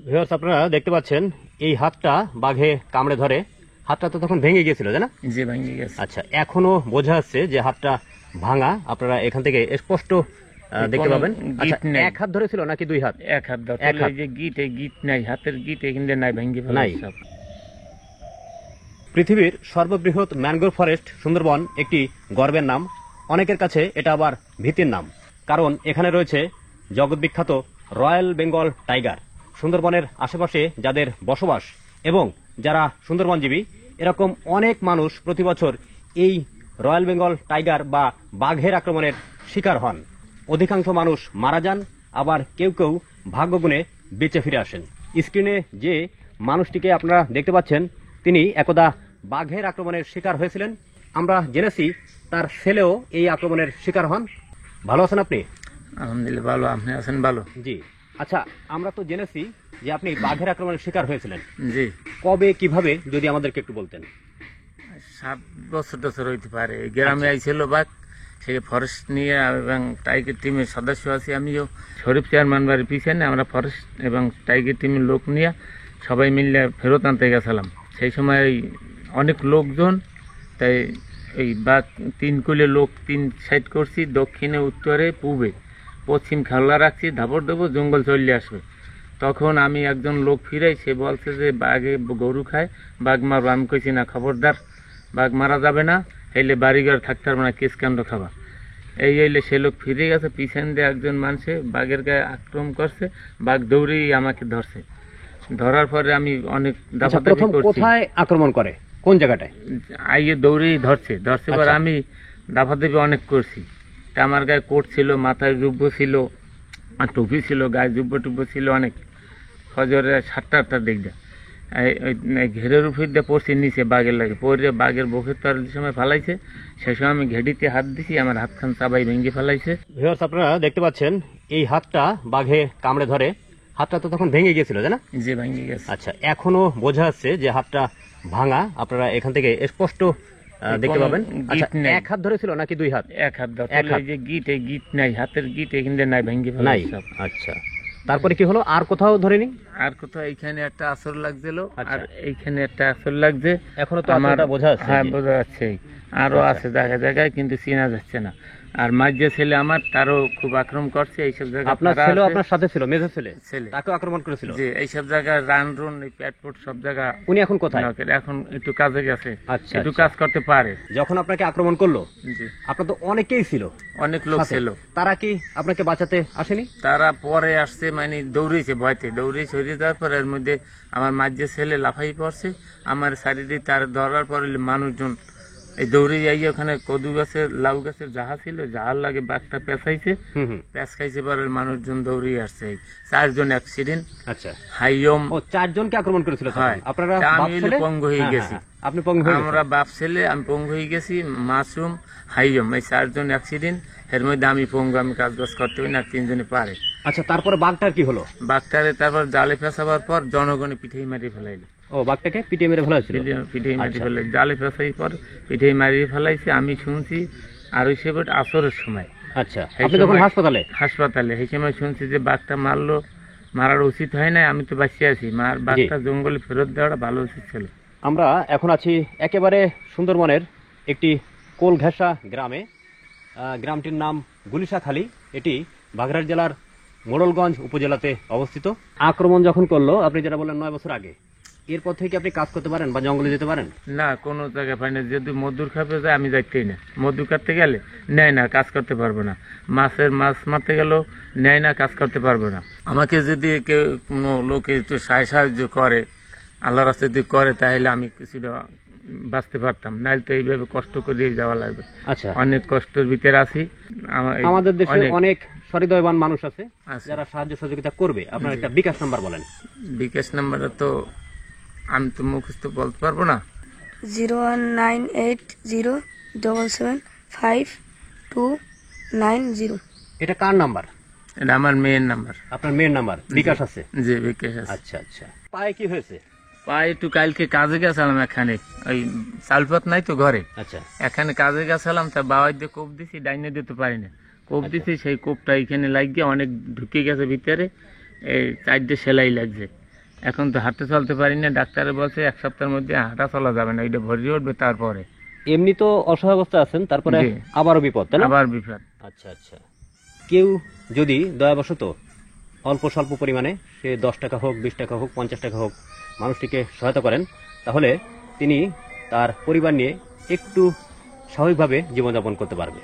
Viewers, আপনারা দেখতে পাচ্ছেন এই হাতটা বাঘে কামড়ে ধরে। হাতটা তো তখন ভেঙে গিয়েছিল, তাই না? জি, ভেঙে গেছে। আচ্ছা, এখনো বোঝা যাচ্ছে যে হাতটা ভাঙা। আপনারা এখান থেকে স্পষ্ট দেখতে পাবেন। আচ্ছা, এক হাত ধরেছিল নাকি দুই হাত? এক হাত ধরে। এই যে গিট, এই গিট নাই, হাতের গিট এখানে নাই, ভেঙে ফেলাই সব। পৃথিবীর সর্ববৃহৎ ম্যানগ্রোভ ফরেস্ট সুন্দরবন একটি গর্বের নাম। অনেকের কাছে এটা আবার ভীতির নাম, কারণ এখানে রয়েছে জগৎবিখ্যাত রয়্যাল বেঙ্গল টাইগার। সুন্দরবনের আশেপাশে যাদের বসবাস এবং যারা সুন্দরবনজীবী, এরকম অনেক মানুষ প্রতি বছর এই রয়্যাল বেঙ্গল টাইগার বা বাঘের আক্রমণের শিকার হন। অধিকাংশ মানুষ মারা যান, আবার কেউ কেউ ভাগ্যগুণে বেঁচে ফিরে আসেন। স্ক্রিনে যে মানুষটিকে আপনারা দেখতে পাচ্ছেন, তিনি একদা বাঘের আক্রমণের শিকার হয়েছিলেন। আমরা জেনেছি তার ছেলেও এই আক্রমণের শিকার হন। ভালো আছেন আপনি? আলহামদুলিল্লাহ ভালো, আপনি আছেন? ভালো। জি। আচ্ছা, আমরা তো জেনেছি যে আপনি বাঘের আক্রমণের শিকার হয়েছিলেন। জি। কবে, কিভাবে, যদি আমাদেরকে একটু বলতেন। 7 বছর হইতে পারে। গ্রামে আইছিল বাঘ, সে ফরেস্ট নিয়ে এবং টাইগার টিমের সদস্য আছি আমিও। শরীফ চেয়ারম্যান বাড়ির পিছনে আমরা ফরেস্ট এবং টাইগার টিমের লোক নিয়ে সবাই মিলে ফেরত আনতে গেছিলাম। সেই সময় অনেক লোকজন, তাই এই বাঘ 3 কুলে লোক 3 সাইড করছি, দক্ষিণে, উত্তরে, পূবে, পশ্চিম খেলা রাখছি, ধাপড় দেবো, জঙ্গল চলে আসবে। তখন আমি একজন লোক ফিরাই, সে বলছে যে বাঘে গরু খায়, বাঘ মারবো। আমি কইছি না, খবরদার, বাঘ মারা যাবে না, হইলে বাড়িঘর থাকতে পারবে না, কেস কাণ্ড খাবা। এই হইলে সে লোক ফিরে গেছে। পিছন দিয়ে একজন মানুষে বাঘের গায়ে আক্রমণ করছে, বাঘ দৌড়েই আমাকে ধরছে। ধরার পরে আমি অনেক দাপাদাপি করছি। কোথায় আক্রমণ করে, কোন জায়গাটায়? আইয়ে দৌড়েই ধরছে পরে আমি দাপাদাপি অনেক করছি। তা আমার গায়ে কোট ছিল, মাথায় জুব্বো ছিল, আর টুপি ছিল, গায়ে জুব্বো টুব্বো ছিল অনেক। ফজরে 7টা-8টার দিক দিয়ে ঘেরের উপর দিয়ে পড়ছি নিচে, বাঘের লাগে পড়ে বাঘের বুকের তল সময় ফেলাইছে। সে সময় আমি ঘেডিতে হাত দিছি, আমার হাতখান চাবাই ভেঙে ফেলাইছে। ভিউয়ার্স, আপনারা দেখতে পাচ্ছেন এই হাতটা বাঘে কামড়ে ধরে। হাতটা তো তখন ভেঙে গিয়েছিল, তাই না? জি, ভেঙে গেছে। আচ্ছা, এখনো বোঝা যাচ্ছে যে হাতটা ভাঙা। আপনারা এখান থেকে স্পষ্ট দেখতে পাবেন। আচ্ছা, এক হাত ধরেছিল নাকি দুই হাত? এক হাত ধরে। এই যে গিট, এই গিট নাই, হাতের গিট এখানে নাই, ভেঙে ফেলাই সব। আচ্ছা, তারপরে কি হলো? আর কোথাও ধরেনি? আর কোথাও এইখানে একটা আসর লাগছিল, আর এইখানে একটা আসর লাগছে। এখনো তো আমার বোঝা যাচ্ছে। হ্যাঁ, বোঝা যাচ্ছে। আরো আছে জায়গায় জায়গায়, কিন্তু চেনা যাচ্ছে না। আর মাঝে ছেলে আমার, তারও খুব আক্রমণ করছে এইসব জায়গায়। আপনার ছেলে আপনার সাথে ছিল? মেজো ছেলে তাকে আক্রমণ করেছিল? জি, এইসব জায়গায় রান রুন, পেটপুট সব জায়গা। উনি এখন কোথায়? এখন একটু কাজে গেছে। আচ্ছা, একটু কাজ করতে পারে। যখন আপনাকে আক্রমণ করলো, জি, আপনার তো অনেকেই ছিল, অনেক লোক ছিল। তারা কি আপনাকে বাঁচাতে আসেনি? তারা পরে আসছে, মানে দৌড়েছে, ভয়তে দৌড়ে সরিয়ে যাওয়ার পর এর মধ্যে আমার মাঝে ছেলে লাফাই পড়ছে। আমার শারীরে তার ধরার পরে মানুষজন এই দৌড়ে যাই, ওখানে কদু গাছের, লাউ গাছের জাহা ছিল, জাহার লাগে বাঘটা পেঁচাইছে, পেঁচ খাইছে। পরে মানুষজন দৌড়ে আসছে। 4 জন অ্যাক্সিডেন্ট। আচ্ছা, হাইয়ম। 4 জনকে আক্রমণ করেছিল? আপনারা? আমি পঙ্গু হয়ে গেছি। আপনি পঙ্গু? আমরা বাপ ছেলে, আমি পঙ্গু হয়ে গেছি। মাসুম, হাইয়ম, এই 4 জন অ্যাক্সিডেন্ট। এর মধ্যে আমি পঙ্গু, আমি কাজ বাজ করতে পারি না, 3 জনে পারে। আচ্ছা, তারপরে বাঘটার কি হলো? বাঘটারে তারপর জালে ফেসাবার পর জনগণে পিঠেই মারি ফেলাইল। ও, বাঘটাকে পিঠে মেরে ফেলা হয়েছিল? পিঠেই মারি ফেলাই, জালে ফেসাই পর পিঠেই মারিয়ে ফেলাইছে। আমি শুনছি আর ওই সে আসরের সময়। আচ্ছা, আপনি যখন হাসপাতালে? হাসপাতালে সেই সময় শুনছি যে বাঘটা মারলো, মারার উচিত হয় না। আমি তো বাঁচিয়ে আছি, বাঘটা জঙ্গলে ফেরত দেওয়াটা ভালো উচিত ছিল। আমরা এখন আছি একেবারে সুন্দরবনের একটি কোল ঘেঁষা গ্রামে। গ্রামটির নাম গুলিশাখালী। এটি বাগেরহাট জেলার মোড়লগঞ্জ উপজেলাতে অবস্থিত। আক্রমণ যখন করলো, আপনি যেটা বললেন 9 বছর আগে, এরপর থেকে আপনি কাজ করতে পারেন বা জঙ্গলে যেতে পারেন? না, কোনো জায়গায় পাই না। যদি মধুর খাপে যায় আমি যাইতেই না। মধু কাটতে গেলে নেয় না, কাজ করতে পারবো না। মাছ মারতে গেলেও নেয় না, কাজ করতে পারবো না। আমাকে যদি কেউ, কোনো লোকে একটু সাহায্য করে, আল্লাহ রাস্তায় যদি করে, তাহলে আমি কিছুটা বাঁচতে পারতাম। নাহলে তো এইভাবে কষ্ট করে যাওয়া লাগবে। আচ্ছা, অনেক কষ্টের ভিতরে আছি। আমাদের দেশে অনেক সহৃদয়বান মানুষ আছে যারা সাহায্য সহযোগিতা করবে। আপনার একটা বিকাশ নাম্বার বলেন। বিকাশ নাম্বারটা তো আমি তো মুখস্থ বলতে পারবো না। 01980752990। এটা কার নাম্বার? এটা আমার মেয়ের নাম্বার। আপনার মেয়ের নাম্বার? বিকাশ আছে? জি, বিকাশ আছে। আচ্ছা আচ্ছা। পায়ে কি হয়েছে? পায়ে একটু কালকে কাজে গেছিলাম, এখানে ওই চালপাত নাই তো ঘরে। আচ্ছা, এখানে কাজে গেছিলাম, তা বাবাই দিয়ে কোপ দিছি, ডাইনে দিতে পারি না। কোপ দিছি, সেই কোপটা এখানে লাগিয়ে অনেক ঢুকে গেছে ভিতরে। এই 4টে সেলাই লাগছে। এখন তো হাঁটতে চলতে পারি না, ডাক্তারে বলছে 1 সপ্তাহের মধ্যে হাঁটা চলা যাবে না, এটা ভরিয়ে উঠবে তারপরে। এমনি তো অসহায় অবস্থা আছেন, তারপরে জি। আবারও বিপদ, তাই না? আবার বিপদ। আচ্ছা আচ্ছা। কেউ যদি দয়াবশত অল্প স্বল্প পরিমাণে, সে 10 টাকা হোক, 20 টাকা হোক, 50 টাকা হোক, মানুষটিকে সহায়তা করেন, তাহলে তিনি তার পরিবার নিয়ে একটু স্বাভাবিকভাবে জীবনযাপন করতে পারবে।